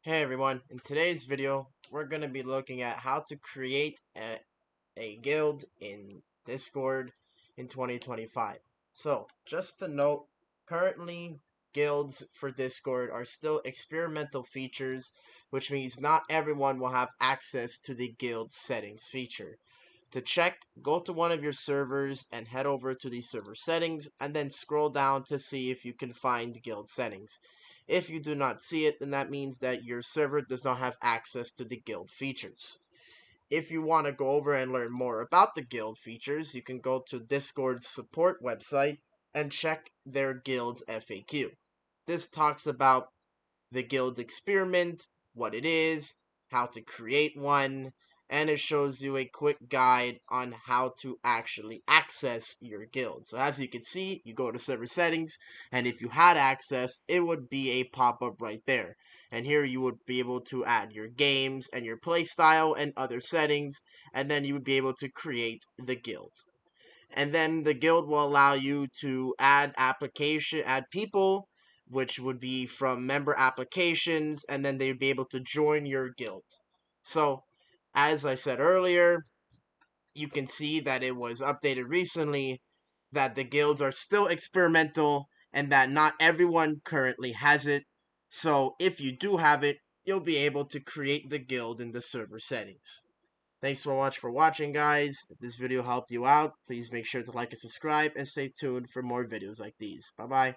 Hey everyone, in today's video, we're going to be looking at how to create a guild in Discord in 2025. So, just to note, currently guilds for Discord are still experimental features, which means not everyone will have access to the guild settings feature. To check, go to one of your servers and head over to the server settings and then scroll down to see if you can find guild settings. If you do not see it, then that means that your server does not have access to the guild features. If you want to go over and learn more about the guild features, you can go to Discord's support website and check their guild's FAQ. This talks about the guild experiment, what it is, how to create one, and it shows you a quick guide on how to actually access your guild. So as you can see, you go to server settings, and if you had access, it would be a pop-up right there. And here you would be able to add your games and your playstyle and other settings, and then you would be able to create the guild. And then the guild will allow you to add people, which would be from member applications, and then they'd be able to join your guild. So, as I said earlier, you can see that it was updated recently, that the guilds are still experimental, and that not everyone currently has it. So, if you do have it, you'll be able to create the guild in the server settings. Thanks so much for watching, guys. If this video helped you out, please make sure to like and subscribe and stay tuned for more videos like these. Bye-bye.